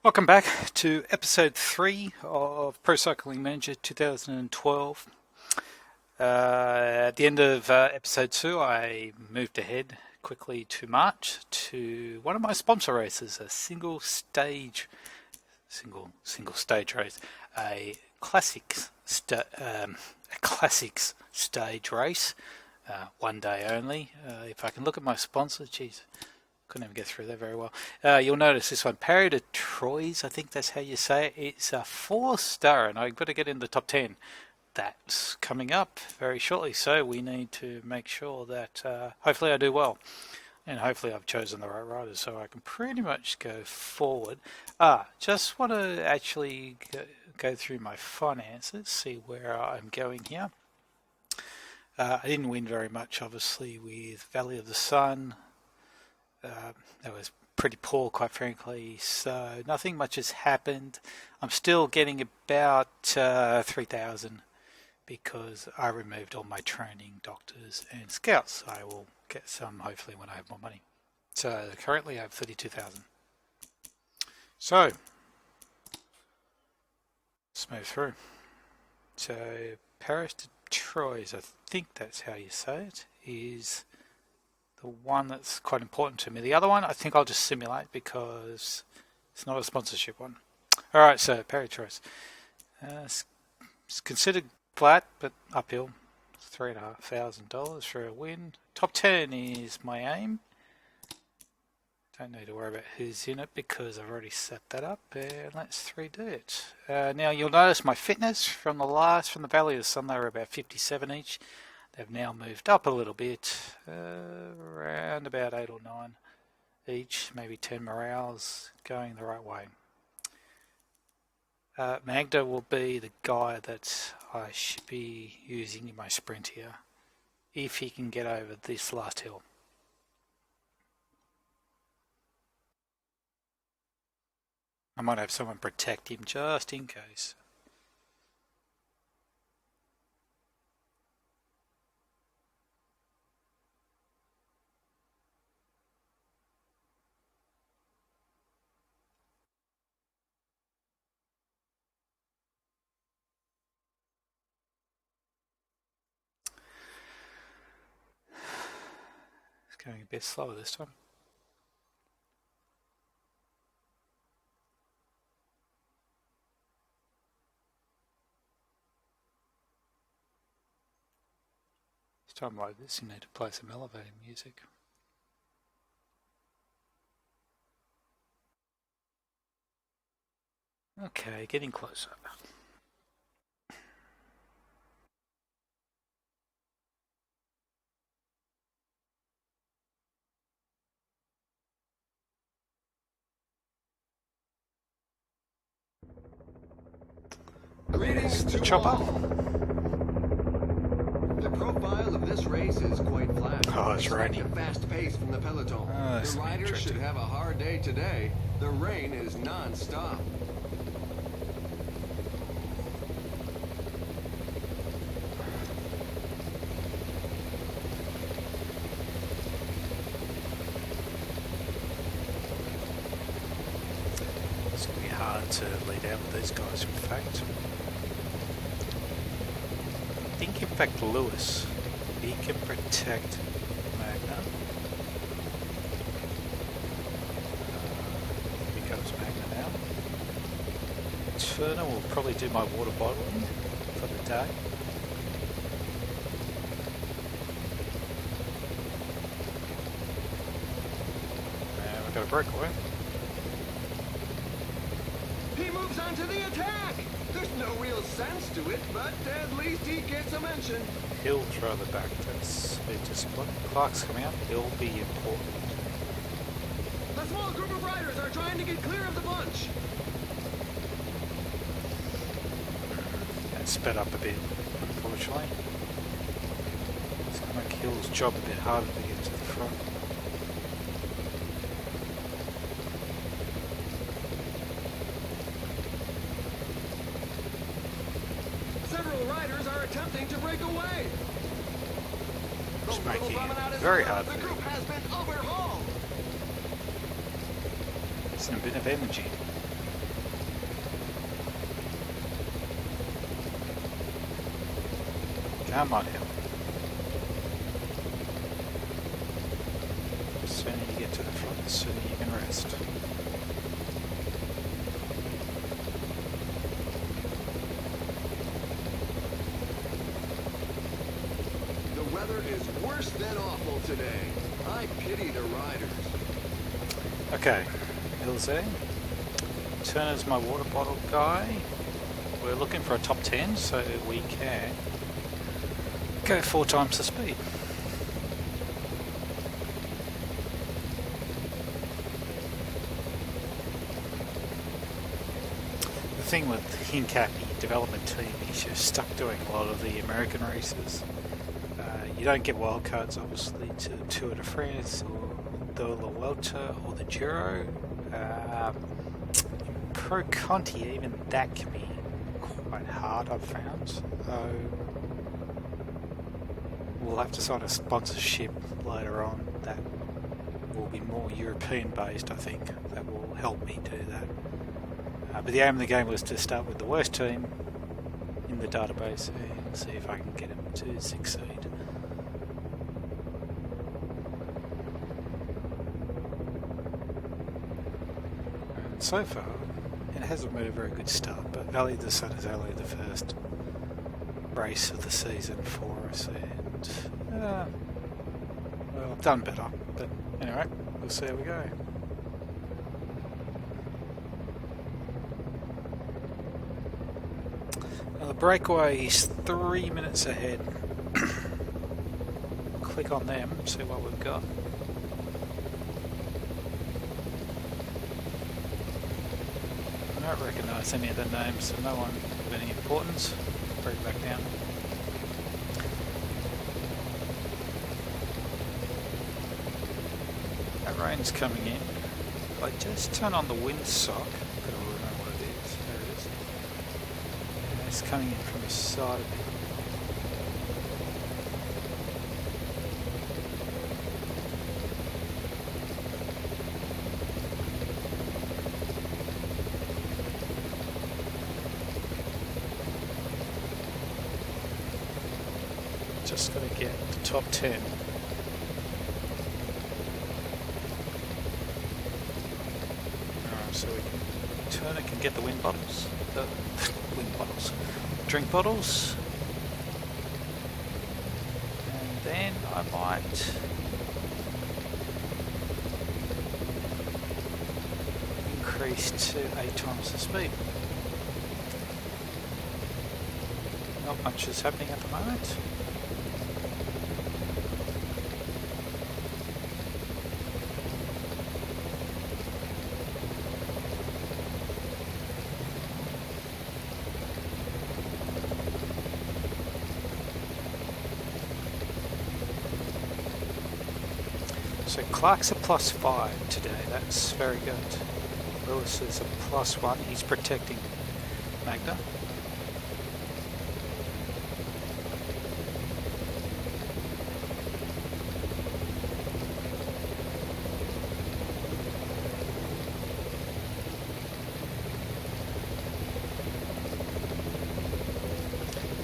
Welcome back to episode 3 of Pro Cycling Manager 2012. At the end of episode 2, I moved ahead quickly to March to one of my sponsor races, a single stage race, a classics stage race, 1 day only. If I can look at my sponsor, geez. Couldn't even get through there very well. You'll notice this one, Paris de Troyes, I think that's how you say it. It's a 4-star, and I've got to get in the top 10. That's coming up very shortly, so we need to make sure that hopefully I do well. And hopefully I've chosen the right riders, so I can pretty much go forward. Just want to actually go through my finances, see where I'm going here. I didn't win very much, obviously, with Valley of the Sun. That was pretty poor, quite frankly, so nothing much has happened. I'm still getting about 3,000 because I removed all my training doctors and scouts. I will get some hopefully when I have more money. So currently I have 32,000. So let's move through. So Paris de Troyes, I think that's how you say it, is the one that's quite important to me. The other one I think I'll just simulate because it's not a sponsorship one. Alright, so Paris de Troyes. It's considered flat but uphill. $3,500 for a win. Top 10 is my aim. Don't need to worry about who's in it because I've already set that up. And let's redo it. Now you'll notice my fitness from the Valley of the Sun, they were about 57 each. They've now moved up a little bit, around about 8 or 9 each, maybe 10 morales, going the right way. Magda will be the guy that I should be using in my sprint here, if he can get over this last hill. I might have someone protect him just in case. Going a bit slower this time. This time like this you need to play some elevator music. Okay, getting closer. Greetings to chopper. all. The profile of this race is quite flat. Oh, it's raining. A fast pace from the peloton. The riders should have a hard day today. The rain is non-stop. It's going to be hard to lead out with these guys, in fact. I think, in fact, Lewis, he can protect Magna. Here comes Magna now. Turner will probably do my water bottling for the day. And we've got a breakaway. He moves on to the attack! There's no real sense to it, but at least he gets a mention. He'll throw the back. That's a discipline. Clark's coming up. He'll be important. A small group of riders are trying to get clear of the bunch. That sped up a bit, unfortunately. It's going to make Hill's job a bit harder to get to the front. Attempting to break away. Just making it very hard The for group him. has been overhauled. It's a bit of energy. That might help. The sooner you get to the front, the sooner you can rest. The weather is worse than awful today. I pity the riders. Okay, Ilze. Turner's my water bottle guy. We're looking for a top 10 so we can go 4 times the speed. The thing with Hincapie development team is you're stuck doing a lot of the American races. You don't get wildcards obviously to Tour de France or the La Vuelta or the Giro. Pro Conti, even that can be quite hard, I've found. So we'll have to sign a sponsorship later on that will be more European based, I think. That will help me do that. But the aim of the game was to start with the worst team in the database and see if I can get them to succeed. And so far, it hasn't been a very good start, but Valley de Sun is only the first race of the season for us, and well, I've done better, but anyway, we'll see how we go. Now the breakaway is 3 minutes ahead. Click on them, see what we've got. I don't recognise any of the names, so no one of any importance. Break back down. That rain's coming in. If I just turn on the windsock, I've got to remember what it is. There it is. And it's coming in from the side of it. Just got to get the top 10. Alright, so Turner can get the wind bottles. The wind bottles. Drink bottles. And then I might increase to 8 times the speed. Not much is happening at the moment. So Clark's a +5 today, that's very good. Lewis is a +1, he's protecting Magda.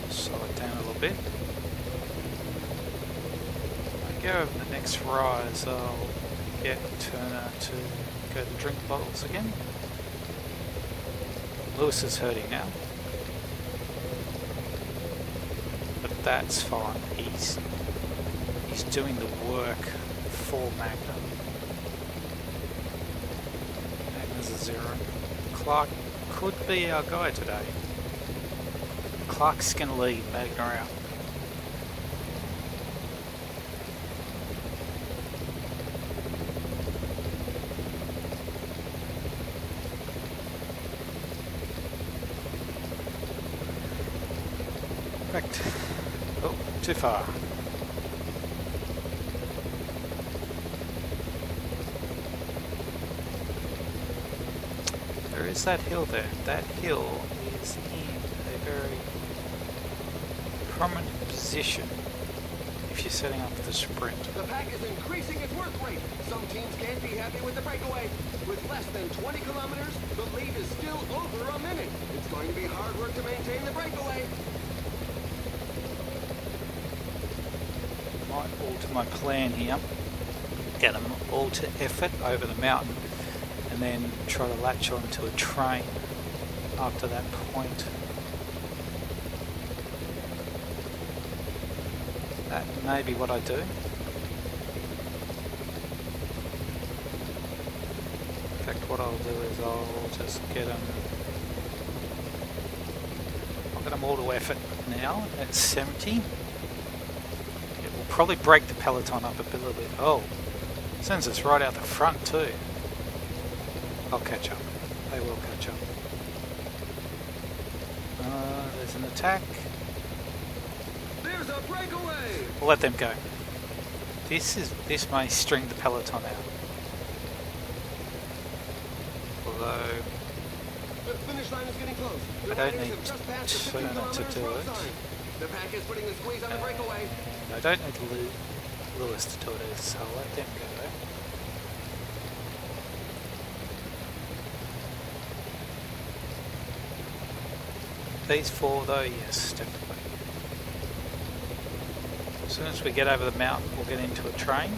Slow it down a little bit. Go over the next rise, I'll get Turner to go to drink bottles again. Lewis is hurting now, but that's fine. He's doing the work for Magda. Magda's a 0. Clark could be our guy today. Clark's going to lead Magda out. Correct. Oh, too far. There is that hill there. That hill is in a very prominent position if you're setting up the sprint. The pack is increasing its work rate. Some teams can't be happy with the breakaway. With less than 20 kilometers, the lead is still over a minute. It's going to be hard work to maintain the breakaway. might alter my plan here. Get them all to effort over the mountain and then try to latch onto a train after that point. That may be what I do. In fact, what I'll do is I'll just get them. I'll get them all to effort now at 70. It will probably break the peloton up a little bit. Oh, sends us right out the front too. I'll catch up. They will catch up. There's an attack. There's a breakaway. We'll let them go. This may string the peloton out. Although The finish line is getting close. I don't need Turner to do it. The pack is putting the squeeze on the breakaway. And I don't need Lewis to do it either, so I'll let them go. These four though, yes, definitely. As soon as we get over the mountain, we'll get into a train.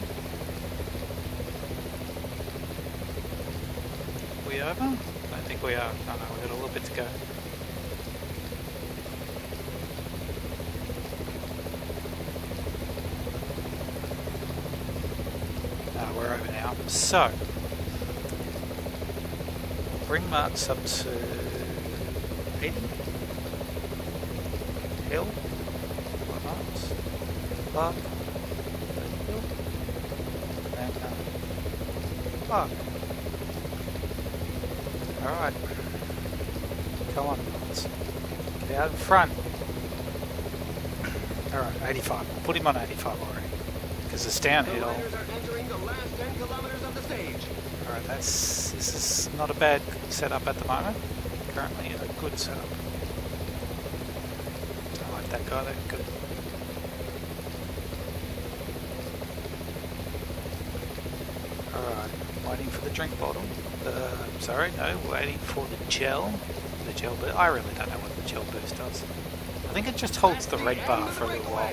Are we over? I don't think we are. No, we've got a little bit to go. We're over now. So, bring marks up to 80. Hill. What marks? Clark. Hill. And Clark. Alright. Come on, marks. Get out in front. Alright, 85. We'll put him on 85 already. Because it's downhill. Alright, this is not a bad setup at the moment. Currently a good setup. I like that guy there, good. Alright, waiting for the drink bottle. Sorry, no, waiting for the gel. The gel boost. I really don't know what the gel boost does. I think it just holds the red bar for a little while.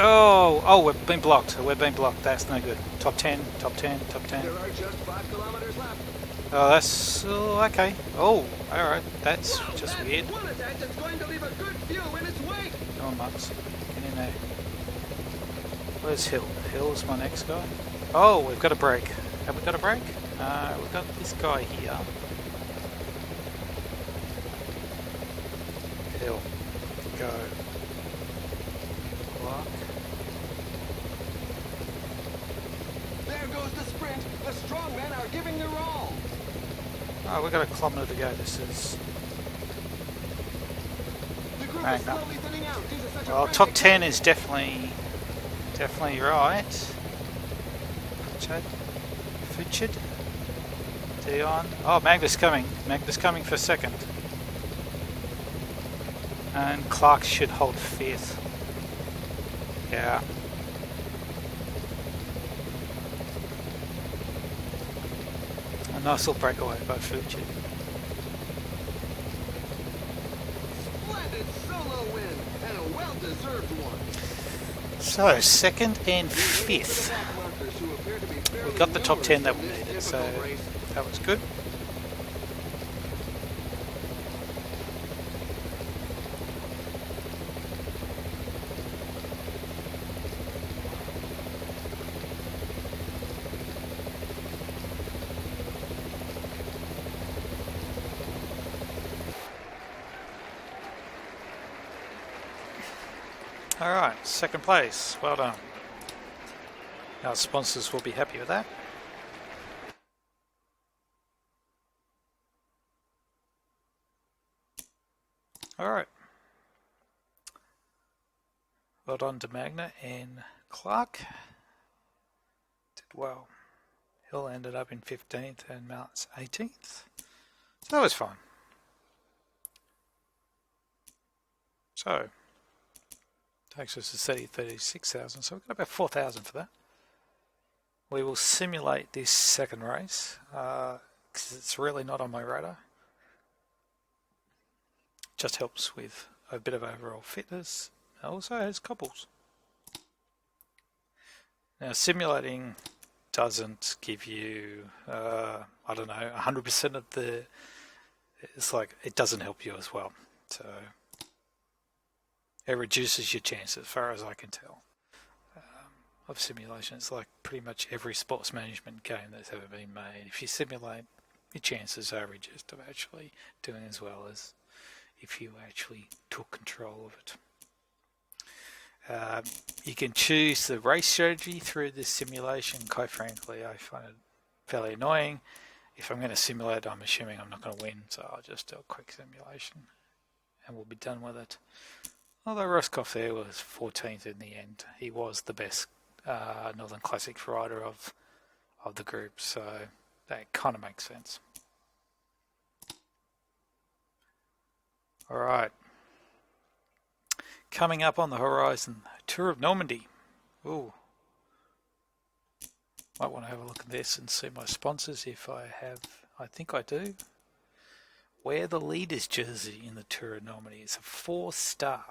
Oh, we've been blocked. We've been blocked. That's no good. Top 10, top 10, top 10. There are just 5 kilometers left. Oh, that's okay. Oh, alright. That's just weird. One attack that's going to leave a good view in its wake. Come on, Max. Get in there. Where's Hill? Hill's my next guy. Oh, we've got a break. Have we got a break? We've got this guy here. Hill. Go. Block. There goes the sprint. The strong men are giving their all. Oh, we've got a kilometre to go. This is... The group Hang is on. slowly thinning out due to such a Well, frantic top 10 pace. is definitely right. Fuchid. Fuchid. Dion. Oh, Magnus coming. Magnus coming for second. And Clark should hold fifth. Yeah. A nice little breakaway by Fuchid. Splendid solo win and a well-deserved one. So, second and fifth. We got the top 10 that we needed, so that was good. Alright, second place. Well done. Our sponsors will be happy with that. Alright. Well done to Magna and Clark. Did well. Hill ended up in 15th and Mounts 18th. So that was fun. So, takes us to 36,000, so we've got about 4,000 for that. We will simulate this second race, because it's really not on my radar. Just helps with a bit of overall fitness. It also has couples. Now, simulating doesn't give you, I don't know, 100% of the. It's like it doesn't help you as well. So it reduces your chances, as far as I can tell, of simulation. It's like pretty much every sports management game that's ever been made. If you simulate, your chances are reduced of actually doing as well as if you actually took control of it. You can choose the race strategy through this simulation. Quite frankly, I find it fairly annoying. If I'm going to simulate, I'm assuming I'm not going to win, so I'll just do a quick simulation and we'll be done with it. Although Roscoff there was 14th in the end. He was the best Northern Classics rider of the group, so that kind of makes sense. Alright. Coming up on the horizon, Tour of Normandie. Ooh. Might want to have a look at this and see my sponsors if I have. I think I do. Wear the leader's jersey in the Tour of Normandie. It's a 4-star.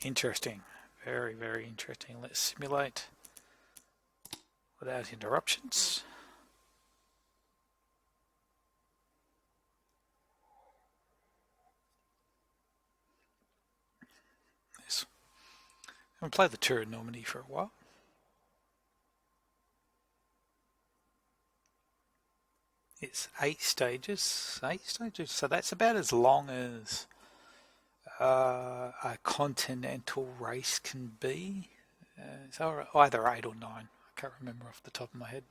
Interesting. Very, very interesting. Let's simulate without interruptions. Yes. I haven't played the Tour of Normandie for a while. It's 8 stages, so that's about as long as a continental race can be. It's either 8 or 9, I can't remember off the top of my head.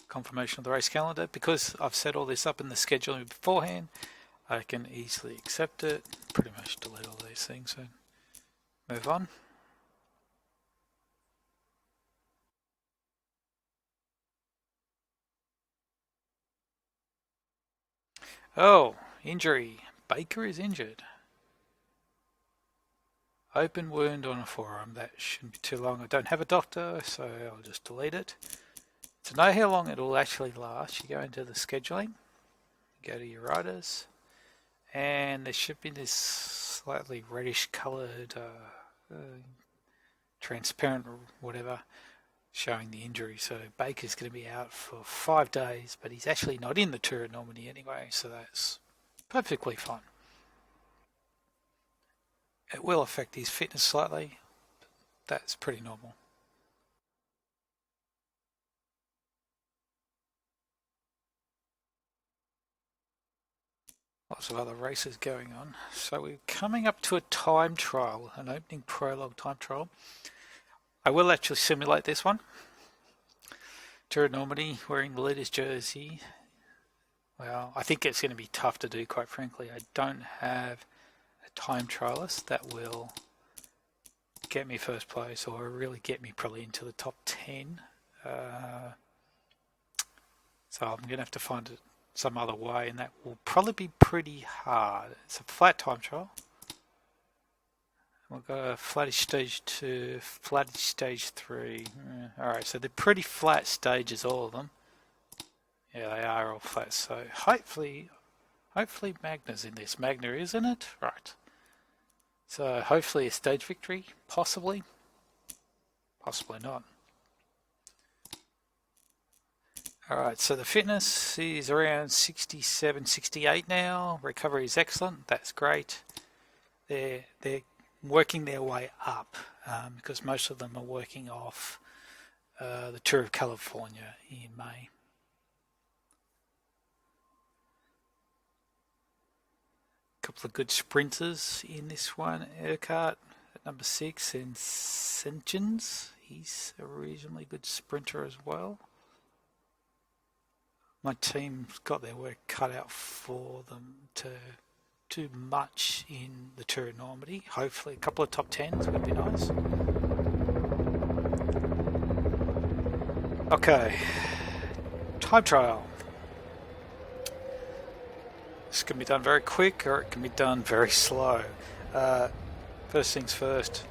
Confirmation of the race calendar. Because I've set all this up in the scheduling beforehand, I can easily accept it, pretty much delete all these things and move on. Oh, injury. Baker is injured. Open wound on a forearm. That shouldn't be too long. I don't have a doctor, so I'll just delete it. To know how long it will actually last, you go into the scheduling, go to your riders, and there should be this slightly reddish coloured, transparent or whatever, showing the injury. So Baker's going to be out for 5 days, but he's actually not in the Tour of Normandie anyway, so that's perfectly fine. It will affect his fitness slightly, but that's pretty normal. Lots of other races going on. So we're coming up to a time trial, an opening prologue time trial. I will actually simulate this one. Tour of Normandie, wearing the leader's jersey. Well, I think it's going to be tough to do, quite frankly. I don't have a time trialist that will get me first place or really get me probably into the top 10. So I'm going to have to find it some other way, and that will probably be pretty hard. It's a flat time trial. We'll go flattish stage 2, flattish stage 3. Alright, so they're pretty flat stages, all of them. Yeah, they are all flat, so hopefully Magna's in this. Magna, isn't it? Right. So hopefully a stage victory, possibly. Possibly not. Alright, so the fitness is around 67, 68 now. Recovery is excellent. That's great. They're working their way up because most of them are working off the Tour of California in May. A couple of good sprinters in this one. Urquhart at number 6 and Sentjens. He's a reasonably good sprinter as well. My team's got their work cut out for them to do much in the Tour of Normandie. Hopefully a couple of top 10s would be nice. Okay, time trial. This can be done very quick or it can be done very slow. First things first,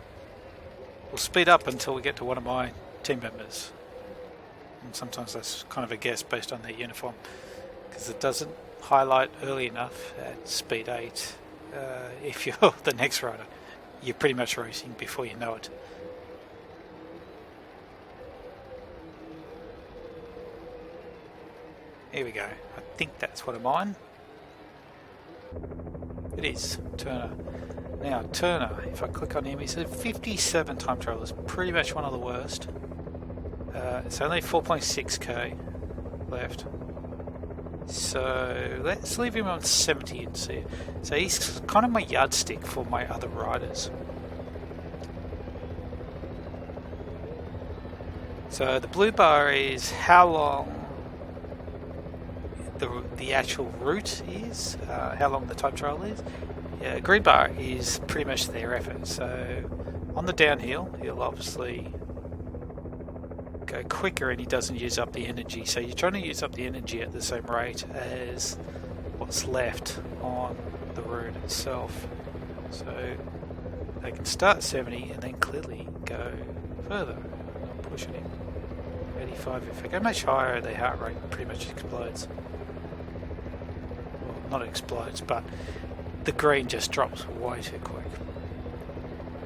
we'll speed up until we get to one of my team members. And sometimes that's kind of a guess based on their uniform, because it doesn't highlight early enough at speed 8, if you're the next rider, you're pretty much racing before you know it. Here we go. I think that's what I'm on. It is Turner. Now Turner, if I click on him, he's a 57 time trial. It's pretty much one of the worst. It's only 4.6k left. So let's leave him on 70 and see. So he's kind of my yardstick for my other riders. So the blue bar is how long the actual route is, how long the time trial is. Green bar is pretty much their effort. So on the downhill, he'll obviously go quicker and he doesn't use up the energy. So you're trying to use up the energy at the same rate as what's left on the route itself. So they can start 70 and then clearly go further. I'm pushing him. 85. If I go much higher, the heart rate pretty much explodes. Well, not explodes, but the green just drops way too quick.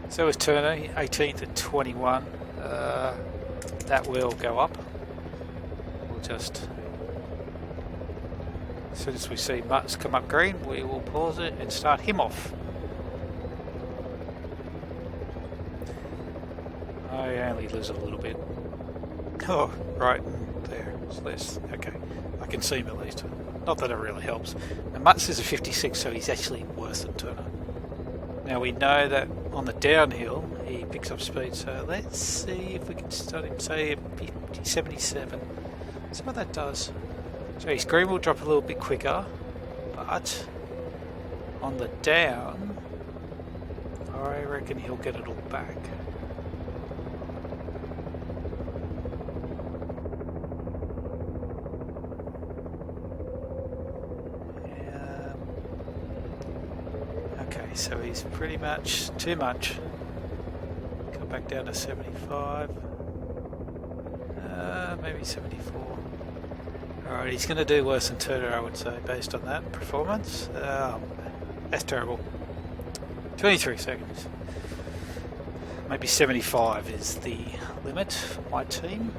So is Turner, 18th at 21. That will go up. We'll just, as soon as we see Mutts come up green, we will pause it and start him off. I only lose a little bit. Oh, right there. It's less. Okay, I can see him at least. Not that it really helps. And Mutts is a 56, so he's actually worse than Turner. Now we know that on the downhill he picks up speed, so let's see if we can start him, say 77. See what that does. So his green will drop a little bit quicker, but on the down, I reckon he'll get it all back. So he's pretty much too much. Come back down to 75. Maybe 74. Alright, he's going to do worse than Turner, I would say, based on that performance. That's terrible. 23 seconds. Maybe 75 is the limit for my team.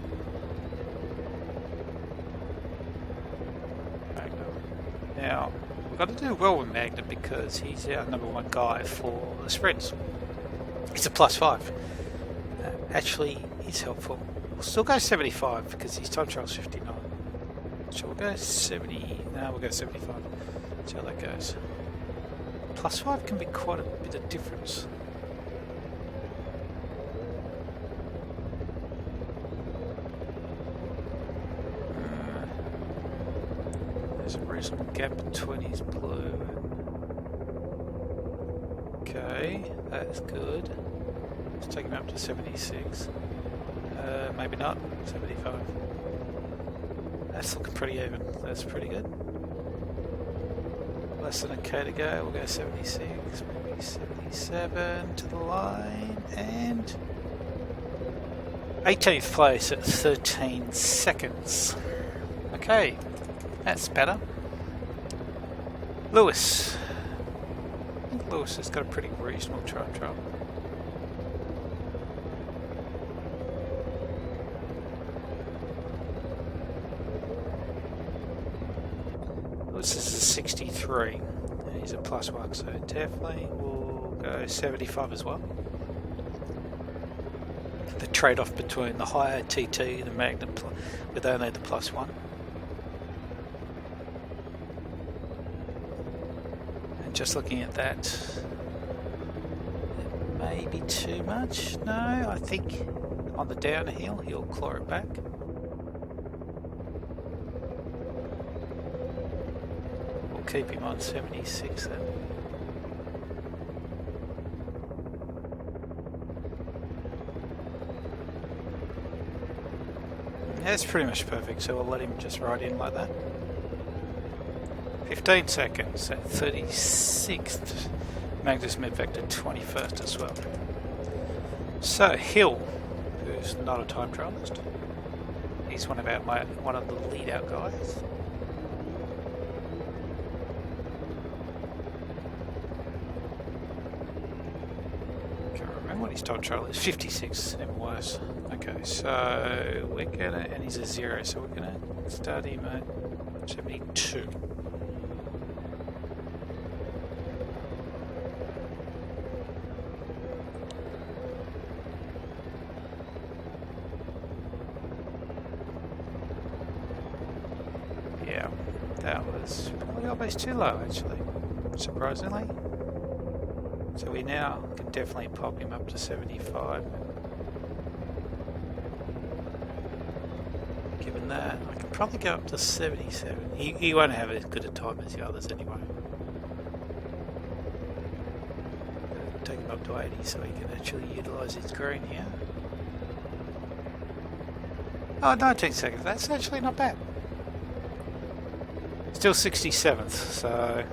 Now, we've got to do well with Magna because he's our number one guy for the sprints. He's a +5. Actually, he's helpful. We'll still go 75 because his time trial's 59. So we'll go 70. No, we'll go 75. See how that goes. +5 can be quite a bit of difference. There's a reasonable gap between his blue. Okay, that's good. Let's take him up to 76. Maybe not. 75. That's looking pretty even. That's pretty good. Less than a K to go. We'll go 76, maybe 77 to the line, and 18th place at 13 seconds. Okay, that's better. Lewis. I think Lewis has got a pretty reasonable time trial. Lewis is a 63. He's a +1, so definitely we'll go 75 as well. The trade-off between the higher TT and the Magnum with only the +1. And just looking at that, it may be too much. No, I think on the downhill he'll claw it back. We'll keep him on 76 then. That's pretty much perfect, so we'll let him just ride in like that. 15 seconds at 36th. Magnus Medvec to 21st as well. So Hill, who's not a time trialist, he's one of the lead out guys. his top trial is 56, even worse. Okay, so we're gonna, and he's a 0, so we're gonna start him at 72. Yeah, that was probably almost too low actually, surprisingly. So we now can definitely pop him up to 75. Given that, I can probably go up to 77. He won't have as good a time as the others anyway. Take him up to 80 so he can actually utilise his green here. Oh, 19 seconds. That's actually not bad. Still 67th, so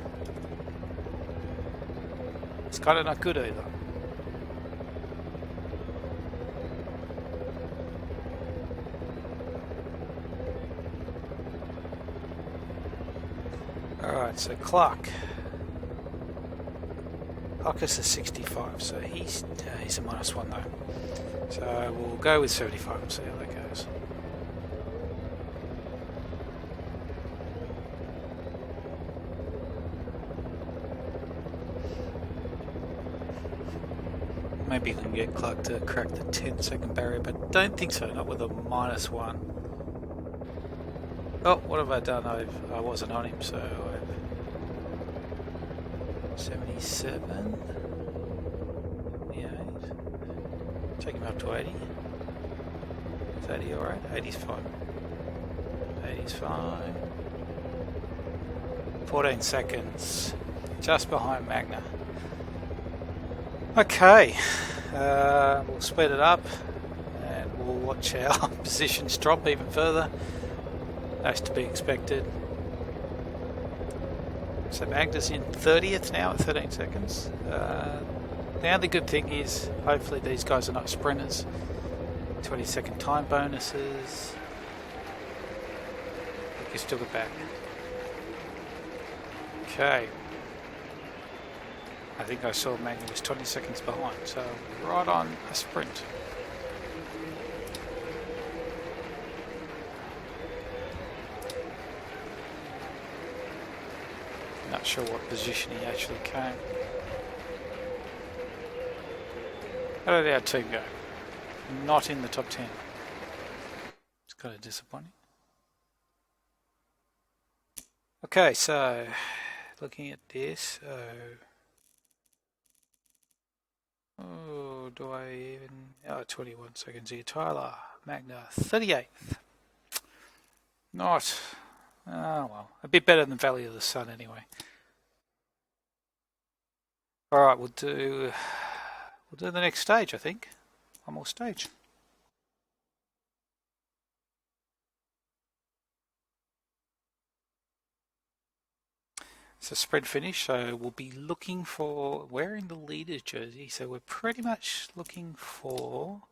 it's kind of not good either. Alright, so Clark. Marcus is 65, so he's a -1 though. So we'll go with 75 and see how that goes. Maybe you can get Clark to crack the 10-second barrier, but don't think so, not with a -1. Oh, what have I done? I wasn't on him, so I've 77. Yeah, take him up to 80. Is 80 alright? 80's fine. 80's fine. 14 seconds. Just behind Magna. Okay. We'll speed it up and we'll watch our positions drop even further. That's to be expected. So Magna's in 30th now at 13 seconds. The only good thing is hopefully these guys are not sprinters. 20-second time bonuses. We can still get back. Okay. I think I saw Magna was 20 seconds behind, so right on a sprint. Not sure what position he actually came. How did our team go? Not in the top 10. It's kind of disappointing. Okay, so looking at this, oh, do I even? Oh, 21 seconds here. Tyler, Magna, 38th. Not. Oh well, a bit better than Valley of the Sun anyway. All right, we'll do the next stage. I think one more stage. It's a spread finish, so we'll be looking for wearing the leader's jersey. So we're pretty much looking for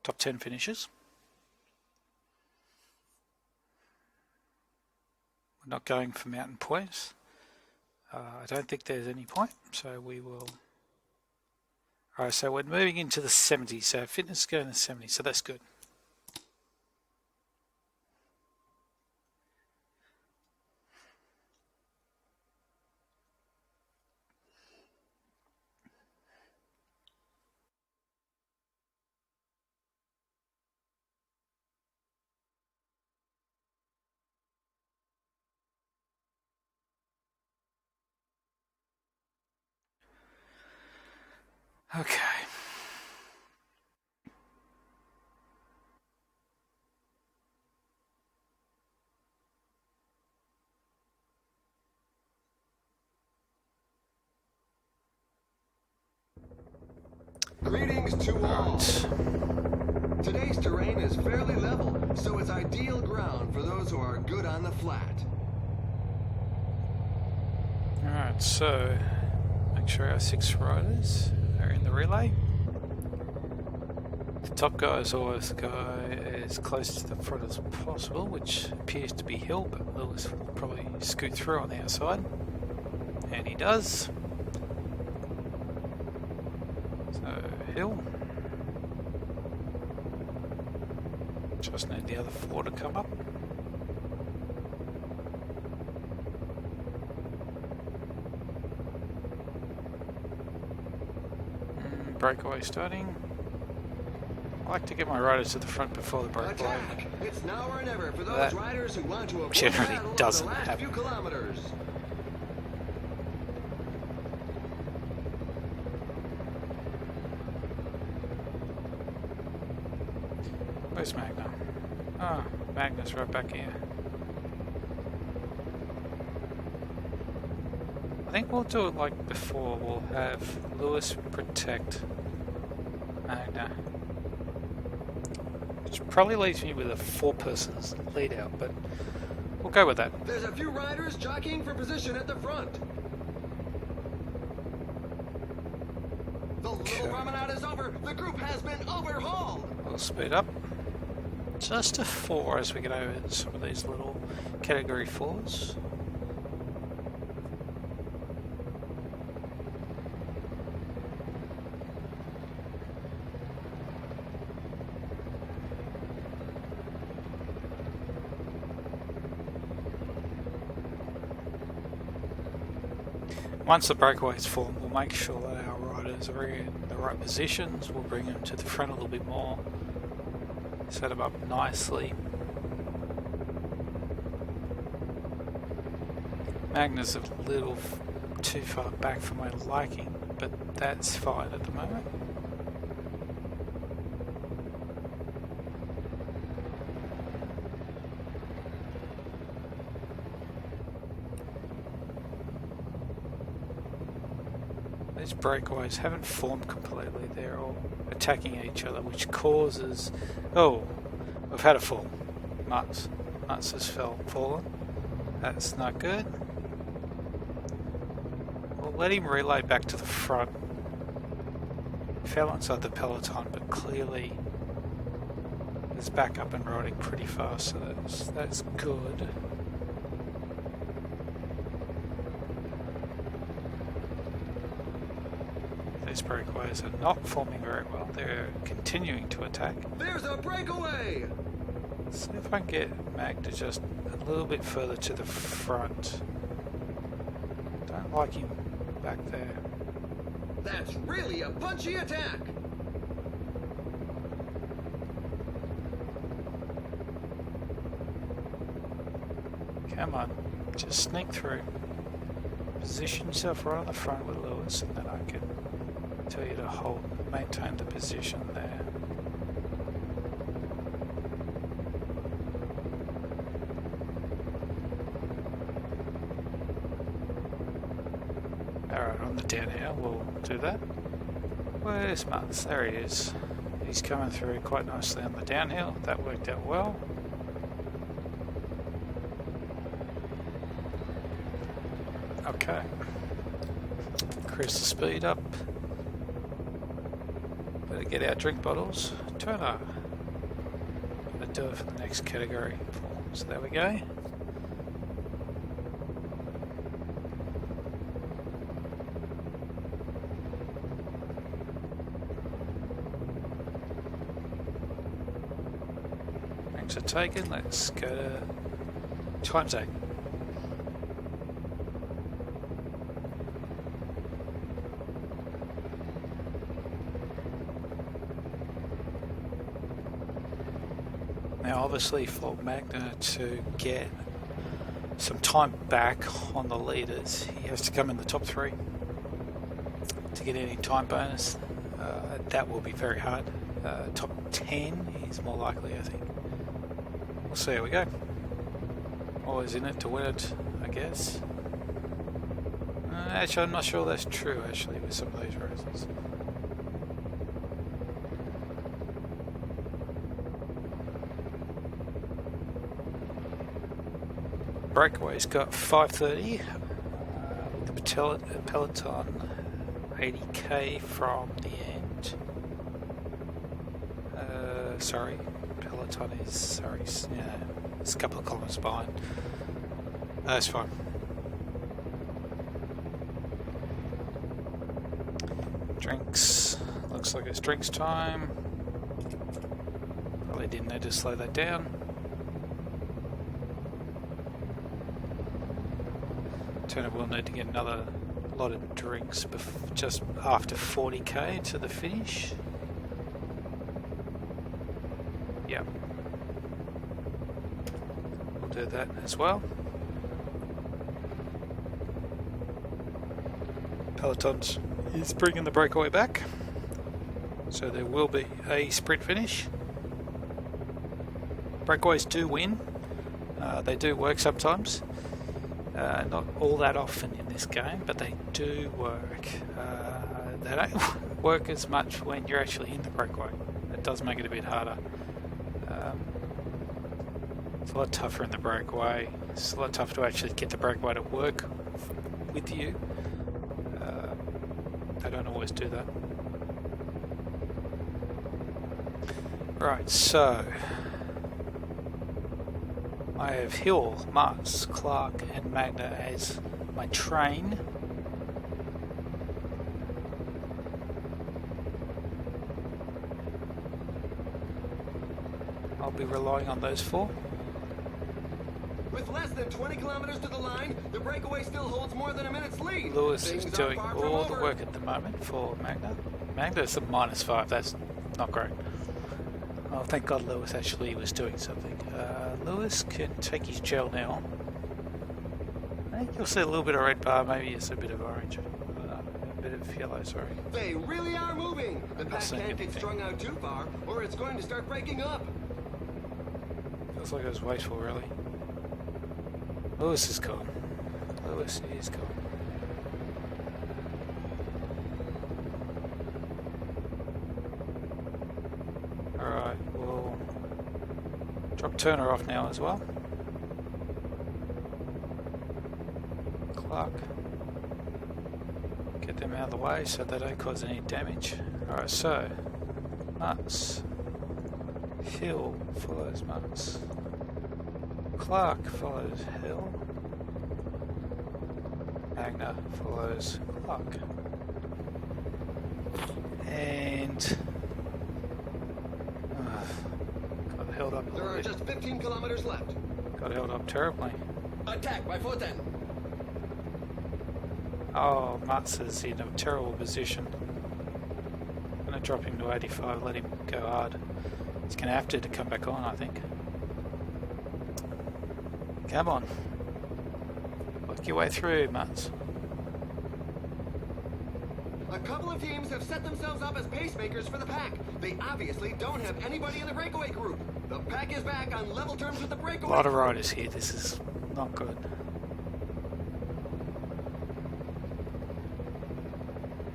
top 10 finishes. We're not going for mountain points. I don't think there's any point, so we will. Alright, so we're moving into the 70s. So fitness is going to 70, so that's good. Okay. Greetings to all. Today's terrain is fairly level, so it's ideal ground for those who are good on the flat. Alright, so make sure our 6 riders are in the relay. The top guys always go as close to the front as possible, which appears to be Hill, but Lewis will probably scoot through on the outside. And he does. So, Hill. Just need the other four to come up. Breakaway starting. I like to get my riders to the front before the breakaway. Attack! It's now or never for those riders who want to avoid generally battle doesn't over the last happen. few kilometers. Where's Magna? Ah, Magna's right back here. I think we'll do it like before. We'll have Lewis protect Magna. Which probably leaves me with a four-person lead out, but we'll go with that. There's a few riders jockeying for position at the front. The little promenade is over. The group has been overhauled. We'll speed up. Just a 4 as we get over some of these little category 4s. Once the breakaways form, we'll make sure that our riders are in the right positions. We'll bring them to the front a little bit more. Set them up nicely. Magna's a little too far back for my liking, but that's fine at the moment. These breakaways haven't formed completely. They're all attacking each other, which causes... Oh, we've had a fall. Mats has fallen. That's not good. We'll let him relay back to the front. Fell inside the peloton, but clearly is back up and riding pretty fast, so that's good. These breakaways are not forming very well. They're continuing to attack. There's a breakaway! Let's see if I can get Mag to just a little bit further to the front. Don't like him back there. That's really a punchy attack! Come on, just sneak through. Position yourself right on the front with Lewis, and then I can tell you to maintain the position there. Alright, on the downhill we'll do that. Where's Mats? There he is. He's coming through quite nicely on the downhill. That worked out well. Okay. Increase the speed up. Better get our drink bottles. Turner. Gonna do it for the next category. So there we go. Thanks for taking. Let's go to time zone. Now obviously for Magna to get some time back on the leaders, he has to come in the top 3 to get any time bonus. That will be very hard. Top 10 is more likely, I think. We'll see how we go. Always in it to win it, I guess. Actually, I'm not sure that's true actually with some of these races. Breakaway's got 5:30 with the peloton 80k from the end. Sorry, peloton is it's a couple of kilometers behind. That's fine. Drinks, looks like it's drinks time. Probably didn't need to slow that down. Turner will need to get another lot of drinks just after 40k to the finish. Yep. We'll do that as well. Peloton's is bringing the breakaway back, so there will be a sprint finish. Breakaways do win. They do work sometimes. Not all that often in this game, but they do work. They don't work as much when you're actually in the breakaway. It does make it a bit harder. It's a lot tougher in the breakaway. It's a lot tougher to actually get the breakaway to work with you. They don't always do that. Right, so I have Hill, Marks, Clark and Magna as my train. I'll be relying on those four. With less than 20 kilometers to the line, the breakaway still holds more than a minute's lead. Lewis is doing all the work at the moment for Magna. Magna's a -5, that's not great. Oh, thank God Lewis actually was doing something. Lewis can take his gel now. I think you'll see a little bit of red bar, maybe it's a bit of orange. A bit of yellow, sorry. They really are moving. The pack can't get strung out too far, or it's going to start breaking up. Feels like it was wasteful, really. Lewis is gone. Lewis is gone. Alright, we'll drop Turner off now as well. Clark. Get them out of the way so they don't cause any damage. Alright, so Mutz. Hill follows Mutz. Clark follows Hill. Magna follows Clark. And got held up a little bit. There are just 15 kilometers left. Got held up terribly. Attack by Foten. Oh, Mutz is in a terrible position. I'm gonna drop him to 85, let him go hard. He's gonna have to come back on, I think. Come on. Work your way through, Mutz. A couple of teams have set themselves up as pacemakers for the pack. They obviously don't have anybody in the breakaway group. The pack is back on level terms with the breakaway. A lot of riders here. This is not good.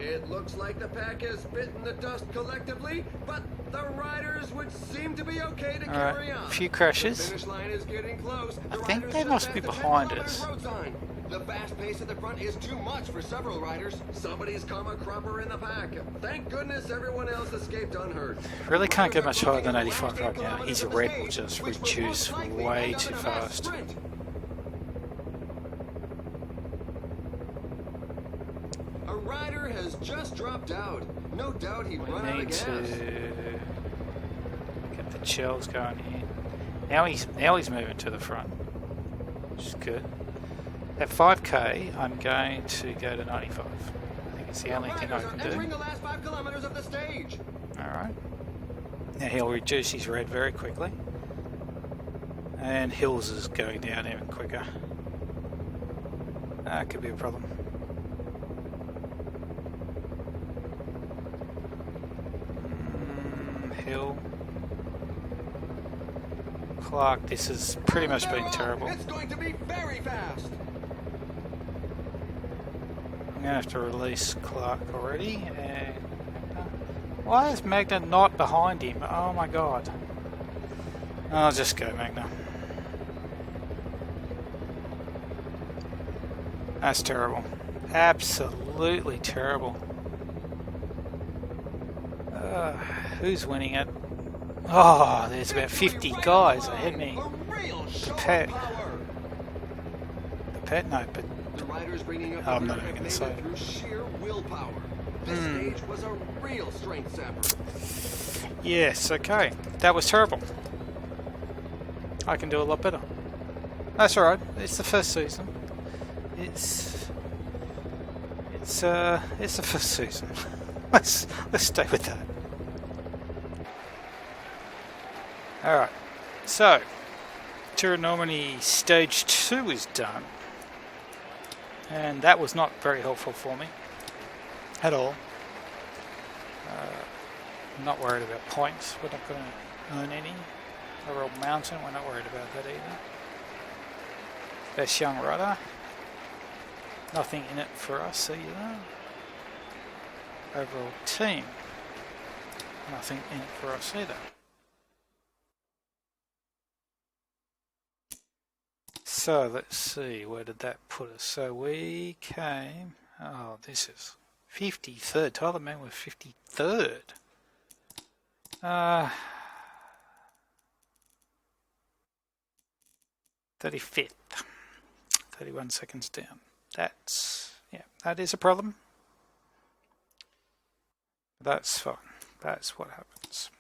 It looks like the pack has bitten the dust collectively, but the riders would seem to be okay to carry on. A few crashes. The finish line is getting close. I think they must be behind us. The fast pace at the front is too much for several riders. Somebody's come a cropper in the pack. Thank goodness everyone else escaped unhurt. Really can't get much higher than 85 right now. His red will just reduce way too fast. A rider has just dropped out. No doubt he'd run out of gas. We need to get the shells going here. Now he's moving to the front, which is good. At 5k, I'm going to go to 95. I think it's the only thing I can do. The last 5 kilometers of the stage. Alright. Now he'll reduce his red very quickly. And Hills is going down even quicker. That could be a problem. Hill. Clark, this has pretty much been terrible. It's going to be very fast. I'm going to have to release Clark already. And why is Magna not behind him? Oh my god. I'll just go Magna. That's terrible. Absolutely terrible. Who's winning it? Oh, there's about 50 guys ahead of me. The pet. No, but I'm not even going to say it. Sheer willpower. This stage was a real strength sapper. Yes, okay. That was terrible. I can do a lot better. That's alright. It's the first season. It's the first season. Let's stay with that. Alright. So, Tour de Normandie Stage 2 is done. And that was not very helpful for me. At all. I'm not worried about points. We're not going to earn any. Overall mountain, we're not worried about that either. Best young rider. Nothing in it for us either. Overall team. Nothing in it for us either. So let's see, where did that put us? So we came, oh, this is 53rd. Tyler Man was 53rd. 35th. 31 seconds down. That is a problem. That's fine. That's what happens.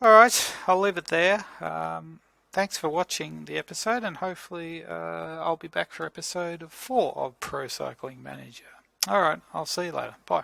Alright, I'll leave it there. Thanks for watching the episode, and hopefully I'll be back for episode 4 of Pro Cycling Manager. Alright, I'll see you later. Bye.